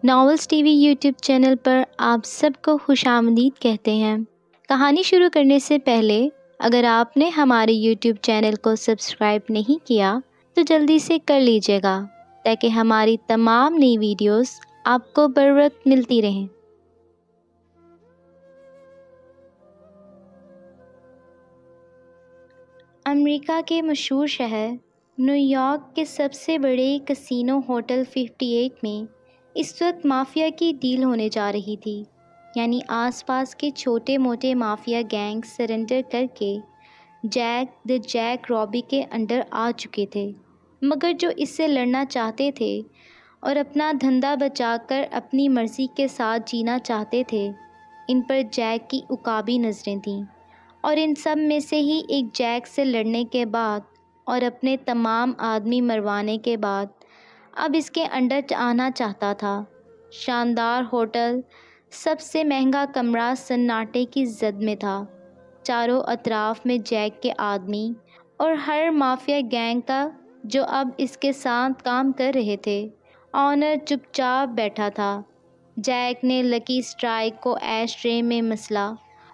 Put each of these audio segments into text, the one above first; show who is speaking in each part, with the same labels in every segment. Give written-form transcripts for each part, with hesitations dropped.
Speaker 1: Novels TV YouTube channel پر آپ سب کو خوش آمدید کہتے ہیں۔ کہانی شروع کرنے سے پہلے اگر آپ نے ہمارے یوٹیوب چینل کو سبسکرائب نہیں کیا تو جلدی سے کر لیجیے گا تاکہ ہماری تمام نئی ویڈیوز آپ کو بر وقت ملتی رہیں۔ امریکہ کے مشہور شہر نیو یارک کے سب سے بڑے کسینو ہوٹل 58 میں اس وقت مافیا کی ڈیل ہونے جا رہی تھی، یعنی آس پاس کے چھوٹے موٹے مافیا گینگ سرنڈر کر کے جیک رابی کے انڈر آ چکے تھے، مگر جو اس سے لڑنا چاہتے تھے اور اپنا دھندا بچا کر اپنی مرضی کے ساتھ جینا چاہتے تھے، ان پر جیک کی عقابی نظریں تھیں، اور ان سب میں سے ہی ایک جیک سے لڑنے کے بعد اور اپنے تمام آدمی مروانے کے بعد اب اس کے انڈر آنا چاہتا تھا۔ شاندار ہوٹل، سب سے مہنگا کمرہ سناٹے کی زد میں تھا، چاروں اطراف میں جیک کے آدمی اور ہر مافیا گینگ کا جو اب اس کے ساتھ کام کر رہے تھے۔ آنر چپ چاپ بیٹھا تھا۔ جیک نے لکی اسٹرائک کو ایش ٹرے میں مسلا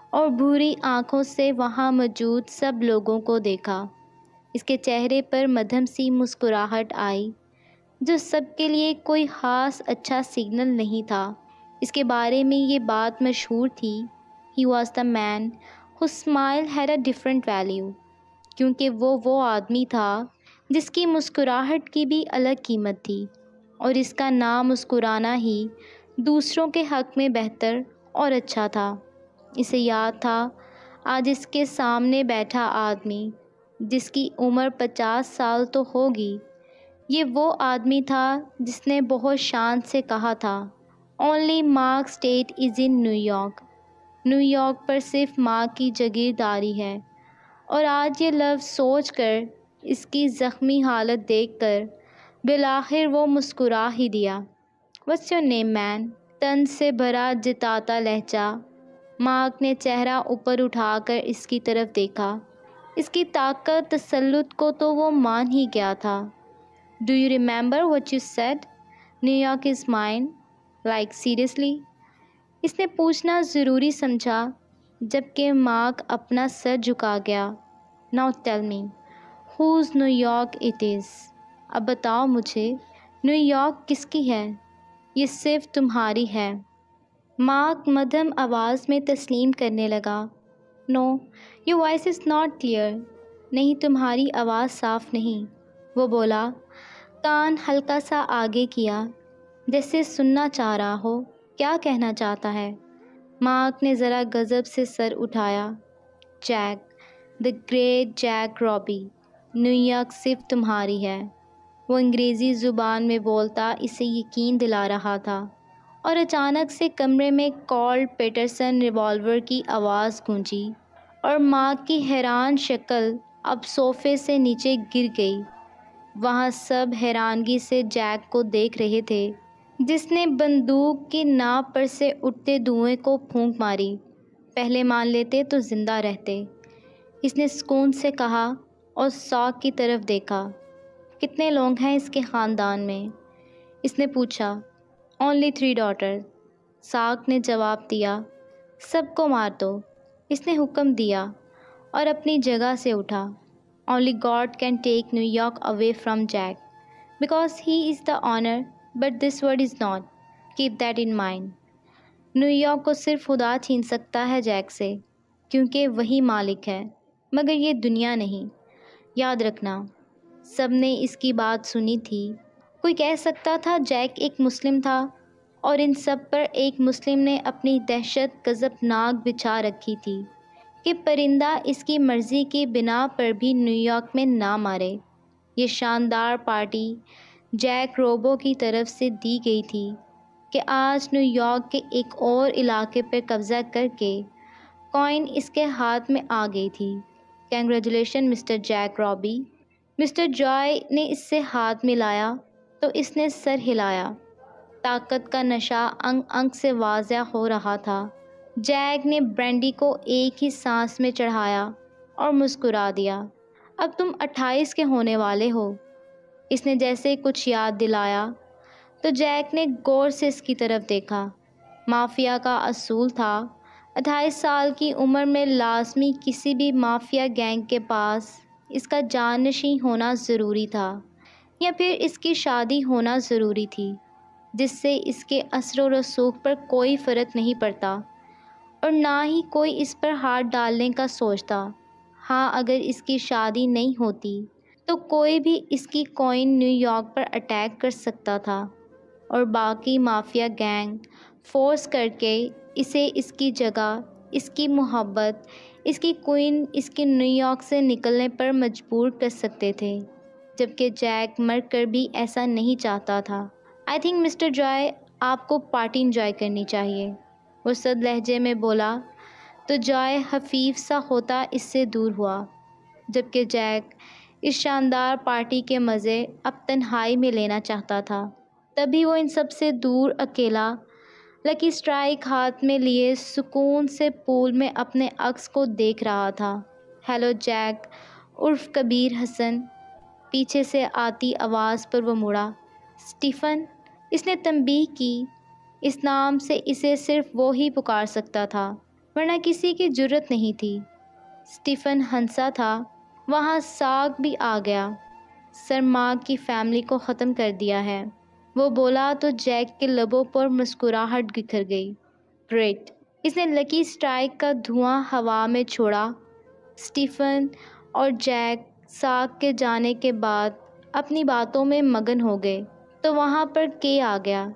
Speaker 1: اور بھوری آنکھوں سے وہاں موجود سب لوگوں کو دیکھا۔ اس کے چہرے پر مدھم سی مسکراہٹ آئی، جو سب کے لیے کوئی خاص اچھا سگنل نہیں تھا۔ اس کے بارے میں یہ بات مشہور تھی، "He was the man whose smile had a different value"، کیونکہ وہ آدمی تھا جس کی مسکراہٹ کی بھی الگ قیمت تھی، اور اس کا نام مسکرانا ہی دوسروں کے حق میں بہتر اور اچھا تھا۔ اسے یاد تھا آج اس کے سامنے بیٹھا آدمی، جس کی عمر 50 سال تو ہوگی، یہ وہ آدمی تھا جس نے بہت شان سے کہا تھا، "Only Mark State is in New York"، New York پر صرف ماں کی جاگیرداری ہے، اور آج یہ لفظ سوچ کر، اس کی زخمی حالت دیکھ کر بالآخر وہ مسکرا ہی دیا۔ "What's your name, man"، طنز سے بھرا جتاتا لہجہ۔ مارک نے چہرہ اوپر اٹھا کر اس کی طرف دیکھا۔ اس کی طاقت، تسلط کو تو وہ مان ہی گیا تھا۔ "Do you remember what you said? New York is mine." "Like seriously"، اس نے پوچھنا ضروری سمجھا، جبکہ مارک اپنا سر جھکا گیا۔ "Now tell me, whose New York it is"، اب بتاؤ مجھے، نیو یارک کس کی ہے؟ "یہ صرف تمہاری ہے"۔ مارک مدھم آواز میں تسلیم کرنے لگا۔ "No, your voice is not clear"، نہیں، تمہاری آواز صاف نہیں، وہ بولا، کان ہلکا سا آگے کیا، جیسے سننا چاہ رہا ہو۔ "کیا کہنا چاہتا ہے؟" مارک نے ذرا غضب سے سر اٹھایا۔ "Jack, the great Jack Rabi, new York صرف تمہاری ہے"، وہ انگریزی زبان میں بولتا اسے یقین دلا رہا تھا، اور اچانک سے کمرے میں کولٹ پیٹرسن ریوالور کی آواز گونجی، اور مارک کی حیران شکل اب صوفے سے نیچے گر گئی۔ وہاں سب حیرانگی سے جیک کو دیکھ رہے تھے، جس نے بندوق کی ناک پر سے اٹھتے دھوئیں کو پھونک ماری۔ "پہلے مان لیتے تو زندہ رہتے"، اس نے سکون سے کہا اور ساک کی طرف دیکھا۔ "کتنے لوگ ہیں اس کے خاندان میں؟" اس نے پوچھا۔ "Only 3 daughters"، ساک نے جواب دیا۔ "سب کو مار دو"، اس نے حکم دیا، اور اپنی جگہ سے اٹھا۔ "Only God can take New York away from Jack, because he is the owner, but this world is not. Keep that in mind". New York کو صرف خدا چھین سکتا ہے جیک سے، کیونکہ وہی مالک ہے، مگر یہ دنیا نہیں، یاد رکھنا۔ سب نے اس کی بات سنی تھی۔ کوئی کہہ سکتا تھا جیک ایک مسلم تھا، اور ان سب پر ایک مسلم نے اپنی دہشت غضبناک بچھا رکھی تھی کہ پرندہ اس کی مرضی کی بنا پر بھی نیو یارک میں نہ مارے۔ یہ شاندار پارٹی جیک روبو کی طرف سے دی گئی تھی کہ آج نیو یارک کے ایک اور علاقے پر قبضہ کر کے کوئن اس کے ہاتھ میں آ گئی تھی۔ "کنگریچولیشن مسٹر جیک رابی"، مسٹر جوائے نے اس سے ہاتھ ملایا تو اس نے سر ہلایا۔ طاقت کا نشہ انگ انگ سے واضح ہو رہا تھا۔ جیک نے برینڈی کو ایک ہی سانس میں چڑھایا اور مسکرا دیا۔ "اب تم 28 کے ہونے والے ہو"، اس نے جیسے کچھ یاد دلایا۔ تو جیک نے غور سے اس کی طرف دیکھا۔ مافیا کا اصول تھا 28 سال کی عمر میں لازمی کسی بھی مافیا گینگ کے پاس اس کا جانشین ہونا ضروری تھا یا پھر اس کی شادی ہونا ضروری تھی، جس سے اس کے اثر و رسوخ پر کوئی فرق نہیں پڑتا اور نہ ہی کوئی اس پر ہاتھ ڈالنے کا سوچتا۔ ہاں، اگر اس کی شادی نہیں ہوتی تو کوئی بھی اس کی کوئن نیو یارک پر اٹیک کر سکتا تھا اور باقی مافیا گینگ فورس کر کے اسے اس کی جگہ، اس کی محبت، اس کی کوئن، اس کی نیو یارک سے نکلنے پر مجبور کر سکتے تھے، جبکہ جیک مر کر بھی ایسا نہیں چاہتا تھا۔ آئی تھنک مسٹر جوائے، آپ کو پارٹی انجوائے کرنی چاہیے، وہ سرد لہجے میں بولا تو جوائے خفیف سا ہوتا اس سے دور ہوا، جبکہ جیک اس شاندار پارٹی کے مزے اب تنہائی میں لینا چاہتا تھا۔ تبھی وہ ان سب سے دور اکیلا لکی اسٹرائک ہاتھ میں لیے سکون سے پول میں اپنے عکس کو دیکھ رہا تھا۔ ہیلو جیک عرف کبیر حسن، پیچھے سے آتی آواز پر وہ مڑا۔ اسٹیفن، اس نے تنبیہ کی۔ اس نام سے اسے صرف وہ ہی پکار سکتا تھا، ورنہ کسی کی جرأت نہیں تھی۔ اسٹیفن ہنسا تھا۔ وہاں ساگ بھی آ گیا۔ سر مارک کی فیملی کو ختم کر دیا ہے، وہ بولا تو جیک کے لبوں پر مسکراہٹ بکھر گئی۔ گریٹ، اس نے لکی اسٹرائک کا دھواں ہوا میں چھوڑا۔ اسٹیفن اور جیک ساگ کے جانے کے بعد اپنی باتوں میں مگن ہو گئے تو وہاں پر کے آ گیا،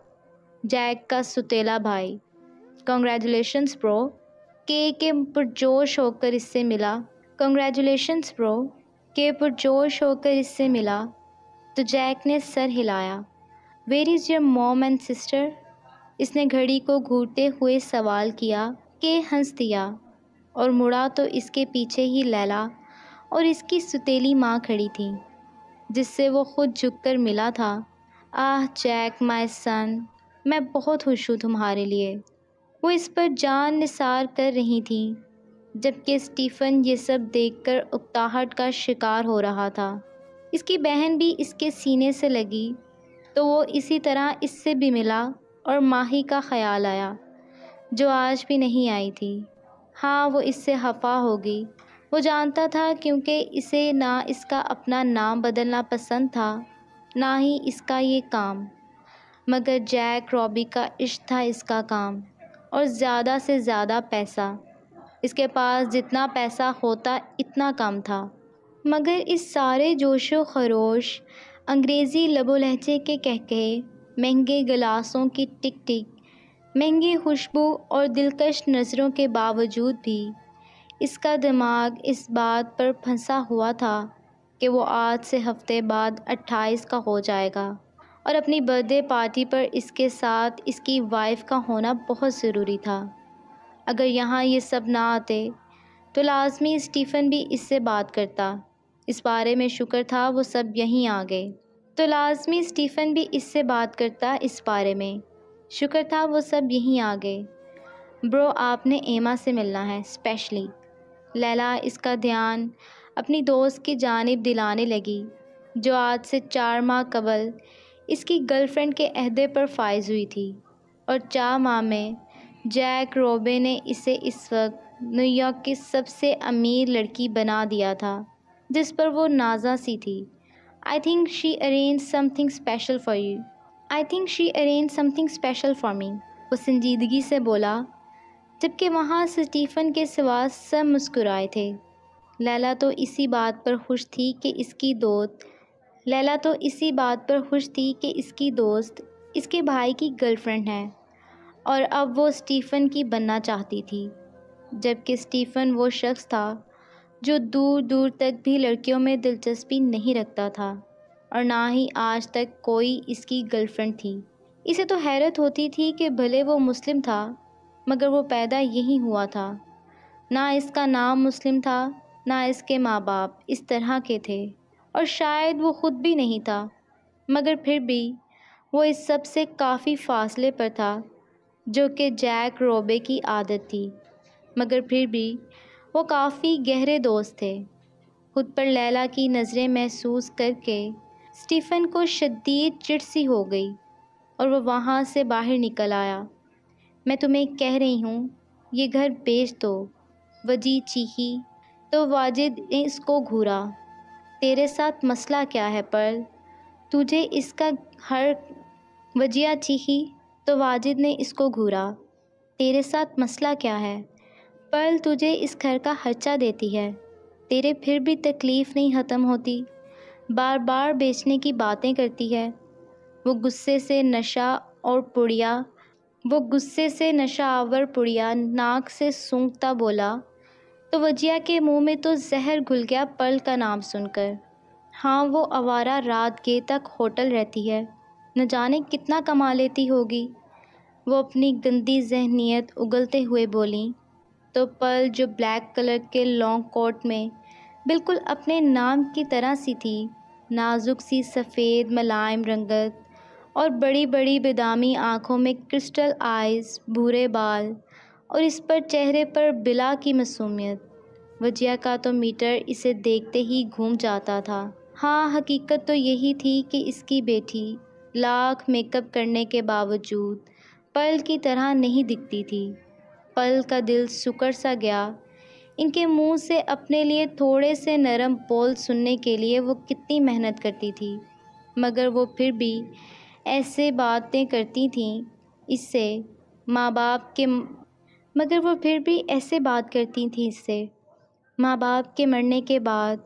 Speaker 1: جیک کا ستیلا بھائی۔ کنگریچولیشنز برو، کے پرجوش ہو کر اس سے ملا۔ کنگریچولیشنز برو، کے پرجوش ہو کر اس سے ملا تو جیک نے سر ہلایا۔ Where is your mom and sister? اس نے گھڑی کو گھورتے ہوئے سوال کیا۔ کہ ہنس دیا اور مڑا تو اس کے پیچھے ہی لیلا اور اس کی ستیلی ماں کھڑی تھی، جس سے وہ خود جھک کر ملا تھا۔ آہ جیک مائی سن، میں بہت خوش ہوں تمہارے لیے، وہ اس پر جان نثار کر رہی تھیں، جبکہ اسٹیفن یہ سب دیکھ کر اکتاہٹ کا شکار ہو رہا تھا۔ اس کی بہن بھی اس کے سینے سے لگی تو وہ اسی طرح اس سے بھی ملا اور ماہی کا خیال آیا، جو آج بھی نہیں آئی تھی۔ ہاں، وہ اس سے خفا ہوگی، وہ جانتا تھا، کیونکہ اسے نہ اس کا اپنا نام بدلنا پسند تھا نہ ہی اس کا یہ کام، مگر جیک روبی کا عشق تھا اس کا کام، اور زیادہ سے زیادہ پیسہ۔ اس کے پاس جتنا پیسہ ہوتا اتنا کم تھا، مگر اس سارے جوش و خروش، انگریزی لب و لہجے کے کہکہے، مہنگے گلاسوں کی ٹک ٹک، مہنگی خوشبو اور دلکش نظروں کے باوجود بھی اس کا دماغ اس بات پر پھنسا ہوا تھا کہ وہ آج سے ہفتے بعد 28 کا ہو جائے گا اور اپنی برتھ ڈے پارٹی پر اس کے ساتھ اس کی وائف کا ہونا بہت ضروری تھا۔ اگر یہاں یہ سب نہ آتے تو لازمی اسٹیفن بھی اس سے بات کرتا، اس بارے میں شکر تھا وہ سب یہیں آ گئے، تو لازمی اسٹیفن بھی اس سے بات کرتا، اس بارے میں شکر تھا وہ سب یہیں آ گئے۔ برو، آپ نے ایما سے ملنا ہے اسپیشلی۔ لیلا اس کا دھیان اپنی دوست کی جانب دلانے لگی، جو آج سے 4 ماہ قبل اس کی گرل فرینڈ کے عہدے پر فائز ہوئی تھی، اور 4 ماہ میں جیک روبے نے اسے اس وقت نیو یارک کی سب سے امیر لڑکی بنا دیا تھا، جس پر وہ نازا سی تھی۔ I think she arranged something special for you. I think she arranged something special for me. وہ سنجیدگی سے بولا، جبکہ وہاں اسٹیفن کے سوا سب مسکرائے تھے۔ لیلا تو اسی بات پر خوش تھی کہ اس کی دوست اس کے بھائی کی گرل فرینڈ ہے، اور اب وہ اسٹیفن کی بننا چاہتی تھی، جبکہ اسٹیفن وہ شخص تھا جو دور دور تک بھی لڑکیوں میں دلچسپی نہیں رکھتا تھا، اور نہ ہی آج تک کوئی اس کی گرل فرینڈ تھی۔ اسے تو حیرت ہوتی تھی کہ بھلے وہ مسلم تھا، مگر وہ پیدا یہی ہوا تھا، نہ اس کا نام مسلم تھا، نہ اس کے ماں باپ اس طرح کے تھے، اور شاید وہ خود بھی نہیں تھا، مگر پھر بھی وہ اس سب سے کافی فاصلے پر تھا، جو کہ جیک روبے کی عادت تھی، مگر پھر بھی وہ کافی گہرے دوست تھے۔ خود پر لیلا کی نظریں محسوس کر کے اسٹیفن کو شدید چڑ سی ہو گئی۔ اور وہ وہاں سے باہر نکل آیا۔ میں تمہیں کہہ رہی ہوں یہ گھر بیچ دو، وجی چیخی تو واجد نے اس کو گھورا۔ تیرے ساتھ مسئلہ کیا ہے پرل؟ تجھے اس کا ہر وجیہ چیخی تو واجد نے اس کو گھورا۔ تیرے ساتھ مسئلہ کیا ہے پرل؟ تجھے اس گھر کا خرچہ دیتی ہے، تیرے پھر بھی تکلیف نہیں ختم ہوتی، بار بار بیچنے کی باتیں کرتی ہے۔ وہ غصے سے نشہ آور پڑیا ناک سے سونگھتا بولا تو وجیہ کے منہ میں تو زہر گھل گیا پرل کا نام سن کر۔ ہاں وہ آوارہ رات گئے تک ہوٹل رہتی ہے، نہ جانے کتنا کما لیتی ہوگی، وہ اپنی گندی ذہنیت اگلتے ہوئے بولیں۔ تو پرل جو بلیک کلر کے لانگ کوٹ میں بالکل اپنے نام کی طرح سی تھی، نازک سی سفید ملائم رنگت اور بڑی بڑی بادامی آنکھوں میں کرسٹل آئیز، بھورے بال اور اس پر چہرے پر بلا کی معصومیت، وجیہ کا تو میٹر اسے دیکھتے ہی گھوم جاتا تھا۔ ہاں حقیقت تو یہی تھی کہ اس کی بیٹی لاکھ میک اپ کرنے کے باوجود پرل کی طرح نہیں دکھتی تھی۔ پرل کا دل سکڑ سا گیا۔ ان کے منہ سے اپنے لیے تھوڑے سے نرم بول سننے کے لیے وہ کتنی محنت کرتی تھی، مگر وہ پھر بھی ایسے باتیں کرتی تھیں اس سے ماں باپ کے مرنے کے بعد۔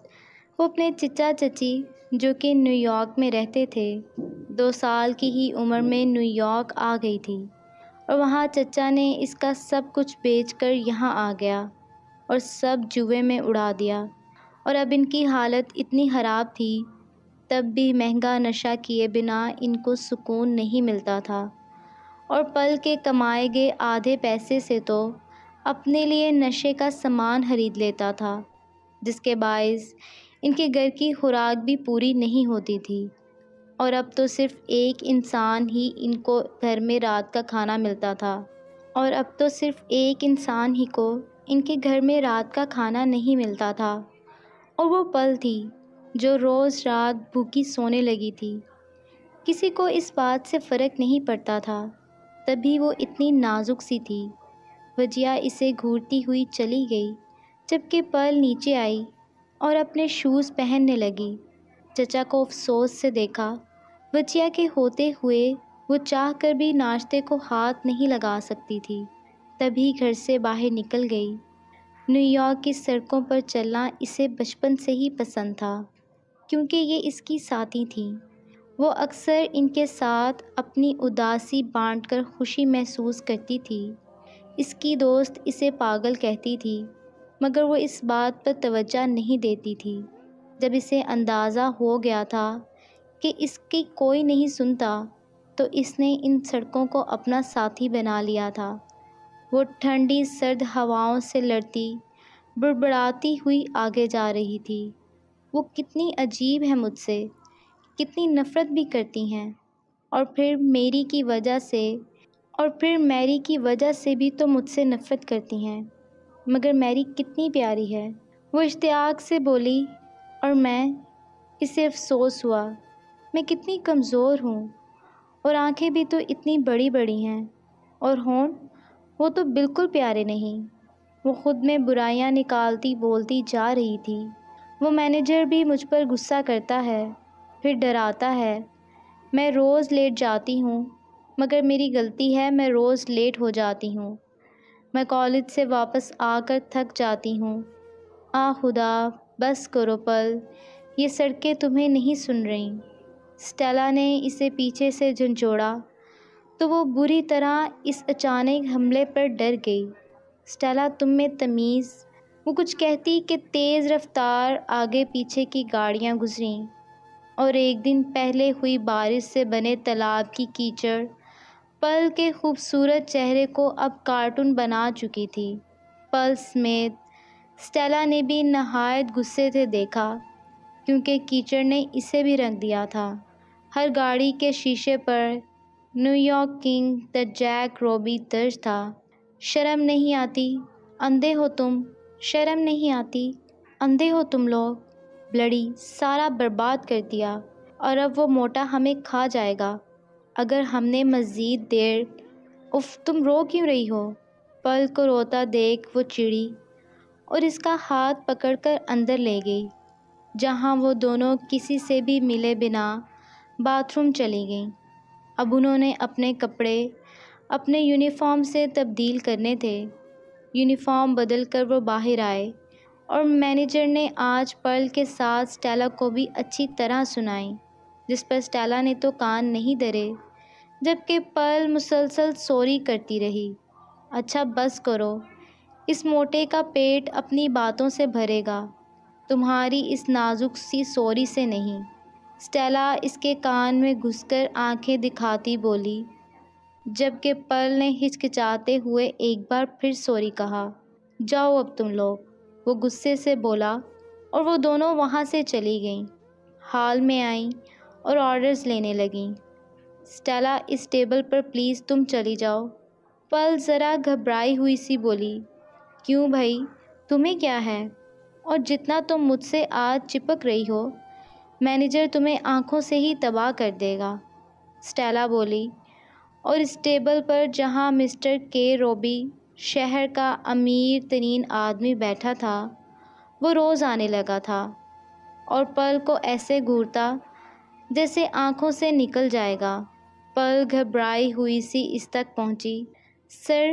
Speaker 1: وہ اپنے چچا چچی جو کہ نیو یارک میں رہتے تھے، 2 سال کی ہی عمر میں نیو یارک آ گئی تھی، اور وہاں چچا نے اس کا سب کچھ بیچ کر یہاں آ گیا اور سب جوئے میں اڑا دیا، اور اب ان کی حالت اتنی خراب تھی تب بھی مہنگا نشہ کیے بنا ان کو سکون نہیں ملتا تھا، اور پل کے کمائے گئے آدھے پیسے سے تو اپنے لیے نشے کا سامان خرید لیتا تھا، جس کے باعث ان کے گھر کی خوراک بھی پوری نہیں ہوتی تھی، اور اب تو صرف ایک انسان ہی ان کو گھر میں رات کا کھانا ملتا تھا، نہیں ملتا تھا، اور وہ پل تھی جو روز رات بھوکی سونے لگی تھی۔ کسی کو اس بات سے فرق نہیں پڑتا تھا، تبھی وہ اتنی نازک سی تھی۔ وجیہ اسے گھورتی ہوئی چلی گئی، جبکہ پرل نیچے آئی اور اپنے شوز پہننے لگی۔ چچا کو افسوس سے دیکھا۔ وجیہ کے ہوتے ہوئے وہ چاہ کر بھی ناشتے کو ہاتھ نہیں لگا سکتی تھی، تبھی گھر سے باہر نکل گئی۔ نیو یارک کی سڑکوں پر چلنا اسے بچپن سے ہی پسند تھا، کیونکہ یہ اس کی ساتھی تھیں۔ وہ اکثر ان کے ساتھ اپنی اداسی بانٹ کر خوشی محسوس کرتی تھی۔ اس کی دوست اسے پاگل کہتی تھی، مگر وہ اس بات پر توجہ نہیں دیتی تھی۔ جب اسے اندازہ ہو گیا تھا کہ اس کی کوئی نہیں سنتا، تو اس نے ان سڑکوں کو اپنا ساتھی بنا لیا تھا۔ وہ ٹھنڈی سرد ہواؤں سے لڑتی، بڑبڑاتی ہوئی آگے جا رہی تھی۔ وہ کتنی عجیب ہے مجھ سے، کتنی نفرت بھی کرتی ہیں، اور پھر میری کی وجہ سے بھی تو مجھ سے نفرت کرتی ہیں، مگر میری کتنی پیاری ہے، وہ اشتیاق سے بولی، اور اسے افسوس ہوا، میں کتنی کمزور ہوں، اور آنکھیں بھی تو اتنی بڑی بڑی ہیں، اور ہونٹ، وہ تو بالکل پیارے نہیں۔ وہ خود میں برائیاں نکالتی بولتی جا رہی تھی۔ وہ مینیجر بھی مجھ پر غصہ کرتا ہے، پھر ڈراتا ہے۔ میں روز لیٹ جاتی ہوں، مگر میری غلطی ہے، میں روز لیٹ ہو جاتی ہوں۔ میں کالج سے واپس آ کر تھک جاتی ہوں۔ خدا، بس کرو پل، یہ سڑکیں تمہیں نہیں سن رہیں۔ اسٹیلا نے اسے پیچھے سے جھنجھوڑا تو وہ بری طرح اس اچانک حملے پر ڈر گئی۔ اسٹیلا، تم میں تمیز، وہ کچھ کہتی کہ تیز رفتار آگے پیچھے کی گاڑیاں گزریں، اور ایک دن پہلے ہوئی بارش سے بنے تالاب کی کیچڑ پل کے خوبصورت چہرے کو اب کارٹون بنا چکی تھی۔ پل سمیت اسٹیلا نے بھی نہایت غصے سے دیکھا، کیونکہ کیچڑ نے اسے بھی رنگ دیا تھا۔ ہر گاڑی کے شیشے پر نیو یارک کنگ دی جیک روبی درج تھا۔ شرم نہیں آتی، اندھے ہو تم، شرم نہیں آتی، اندھے ہو تم لوگ، بلڑی، سارا برباد کر دیا، اور اب وہ موٹا ہمیں کھا جائے گا۔ اگر ہم نے مزید دیر اف تم رو کیوں رہی ہو؟ پل کو روتا دیکھ وہ چڑی اور اس کا ہاتھ پکڑ کر اندر لے گئی، جہاں وہ دونوں کسی سے بھی ملے بنا باتھ روم چلی گئیں۔ اب انہوں نے اپنے کپڑے اپنے یونیفارم سے تبدیل کرنے تھے۔ یونیفارم بدل کر وہ باہر آئے اور مینیجر نے آج پرل کے ساتھ اسٹیلا کو بھی اچھی طرح سنائی، جس پر اسٹیلا نے تو کان نہیں دھرے، جبکہ پرل مسلسل سوری کرتی رہی۔ اچھا بس کرو، اس موٹے کا پیٹ اپنی باتوں سے بھرے گا، تمہاری اس نازک سی سوری سے نہیں۔ اسٹیلا اس کے کان میں گھس کر آنکھیں دکھاتی بولی، جبکہ پرل نے ہچکچاتے ہوئے ایک بار پھر سوری کہا۔ جاؤ اب تم لوگ، وہ غصے سے بولا، اور وہ دونوں وہاں سے چلی گئیں۔ ہال میں آئیں اور آرڈرز لینے لگیں۔ اسٹیلا اس ٹیبل پر پلیز تم چلی جاؤ۔ پرل ذرا گھبرائی ہوئی سی بولی، کیوں بھائی تمہیں کیا ہے؟ اور جتنا تم مجھ سے آج چپک رہی ہو، مینیجر تمہیں آنکھوں سے ہی تباہ کر دے گا، اسٹیلا بولی۔ اور اس ٹیبل پر جہاں مسٹر کے روبی، شہر کا امیر ترین آدمی بیٹھا تھا، وہ روز آنے لگا تھا اور پرل کو ایسے گھورتا جیسے آنکھوں سے نکل جائے گا۔ پرل گھبرائی ہوئی سی اس تک پہنچی۔ سر،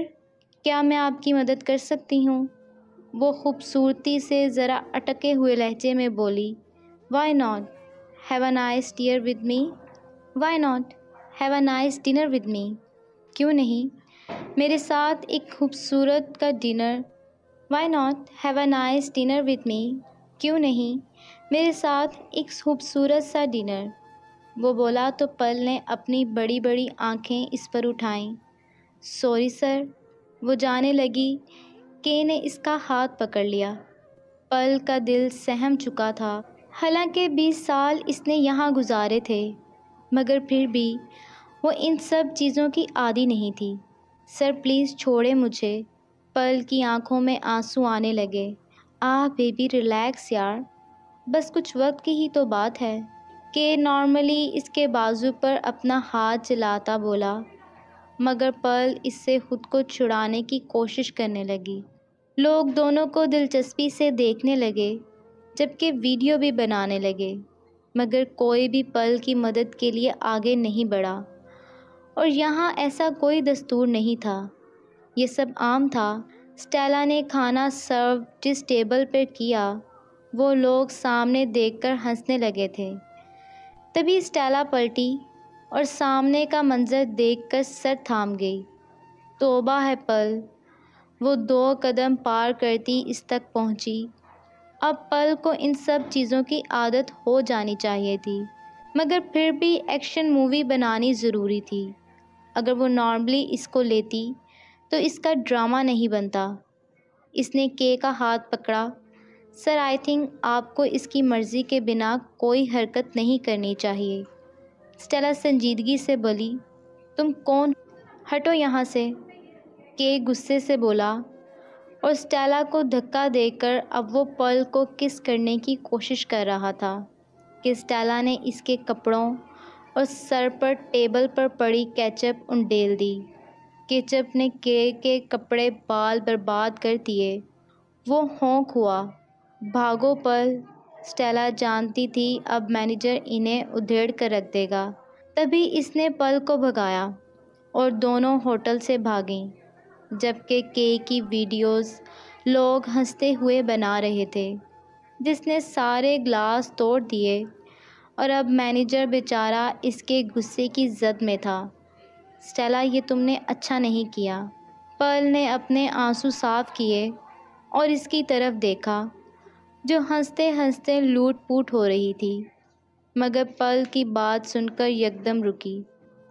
Speaker 1: کیا میں آپ کی مدد کر سکتی ہوں؟ وہ خوبصورتی سے ذرا اٹکے ہوئے لہجے میں بولی۔ Why not have a nice dinner with me? Why not have a nice dinner with me? کیوں نہیں میرے ساتھ ایک خوبصورت کا ڈنر؟ Why not have a nice dinner with me? کیوں نہیں میرے ساتھ ایک خوبصورت سا ڈنر؟ وہ بولا تو پرل نے اپنی بڑی بڑی آنکھیں اس پر اٹھائیں۔ سوری سر، وہ جانے لگی کہ نے اس کا ہاتھ پکڑ لیا۔ پرل کا دل سہم چکا تھا، حالانکہ 20 سال اس نے یہاں گزارے تھے، مگر پھر بھی وہ ان سب چیزوں کی عادی نہیں تھی۔ سر پلیز چھوڑے مجھے۔ پرل کی آنکھوں میں آنسو آنے لگے۔ بیبی ریلیکس یار، بس کچھ وقت کی ہی تو بات ہے، کہ نارملی اس کے بازو پر اپنا ہاتھ چلاتا بولا، مگر پرل اس سے خود کو چھڑانے کی کوشش کرنے لگی۔ لوگ دونوں کو دلچسپی سے دیکھنے لگے، جبکہ ویڈیو بھی بنانے لگے، مگر کوئی بھی پرل کی مدد کے لیے آگے نہیں بڑھا۔ اور یہاں ایسا کوئی دستور نہیں تھا، یہ سب عام تھا۔ اسٹیلا نے کھانا سرو جس ٹیبل پر کیا، وہ لوگ سامنے دیکھ کر ہنسنے لگے تھے۔ تبھی اسٹیلا پلٹی اور سامنے کا منظر دیکھ کر سر تھام گئی۔ توبہ ہے پرل، وہ 2 قدم پار کرتی اس تک پہنچی۔ اب پرل کو ان سب چیزوں کی عادت ہو جانی چاہیے تھی، مگر پھر بھی ایکشن مووی بنانی ضروری تھی۔ اگر وہ نارملی اس کو لیتی تو اس کا ڈرامہ نہیں بنتا۔ اس نے کے کا ہاتھ پکڑا۔ سر آئی تھنک آپ کو اس کی مرضی کے بنا کوئی حرکت نہیں کرنی چاہیے۔ اسٹیلا سنجیدگی سے بولی، تم کون؟ ہٹو یہاں سے، کے غصے سے بولا، اور اسٹیلا کو دھکا دے کر اب وہ پرل کو کس کرنے کی کوشش کر رہا تھا کہ اسٹیلا نے اس کے کپڑوں اور سر پر ٹیبل پر پڑی کیچپ انڈیل دی۔ کیچپ نے کے کپڑے بال برباد کر دیے۔ وہ ہونک ہوا، بھاگو پرل، اسٹیلا جانتی تھی اب مینیجر انہیں ادھیڑ کر رکھ دے گا۔ تبھی اس نے پرل کو بھگایا اور دونوں ہوٹل سے بھاگیں، جبکہ کے کی ویڈیوز لوگ ہنستے ہوئے بنا رہے تھے، جس نے سارے گلاس توڑ دیے، اور اب مینیجر بیچارہ اس کے غصے کی زد میں تھا۔ اسٹیلا یہ تم نے اچھا نہیں کیا۔ پرل نے اپنے آنسو صاف کیے اور اس کی طرف دیکھا، جو ہنستے ہنستے لوٹ پوٹ ہو رہی تھی، مگر پرل کی بات سن کر یکدم رکی۔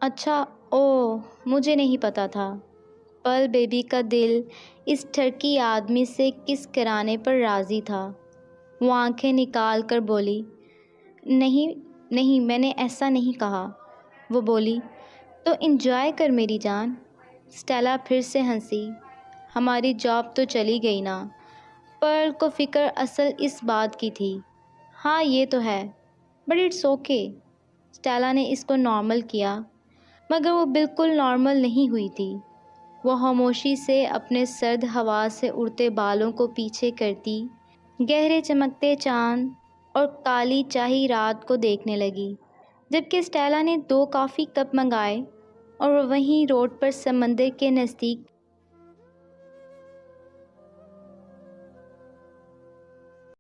Speaker 1: اچھا، مجھے نہیں پتا تھا۔ پرل بیبی کا دل اس ٹھرکی آدمی سے کس کرانے پر راضی تھا۔ وہ آنکھیں نکال کر بولی، نہیں میں نے ایسا نہیں کہا۔ وہ بولی، تو انجوائے کر میری جان۔ اسٹیلا پھر سے ہنسی۔ ہماری جاب تو چلی گئی نا۔ پرل کو فکر اصل اس بات کی تھی۔ ہاں یہ تو ہے، بٹ اٹس اوکے۔ اسٹیلا نے اس کو نارمل کیا۔ مگر وہ بالکل نارمل نہیں ہوئی تھی۔ وہ خاموشی سے اپنے سرد ہوا سے اڑتے بالوں کو پیچھے کرتی گہرے چمکتے چاند اور کالی چاہی رات کو دیکھنے لگی، جبکہ اسٹیلا نے 2 کافی کپ منگائے اور وہ وہیں روڈ پر سمندر کے نزدیک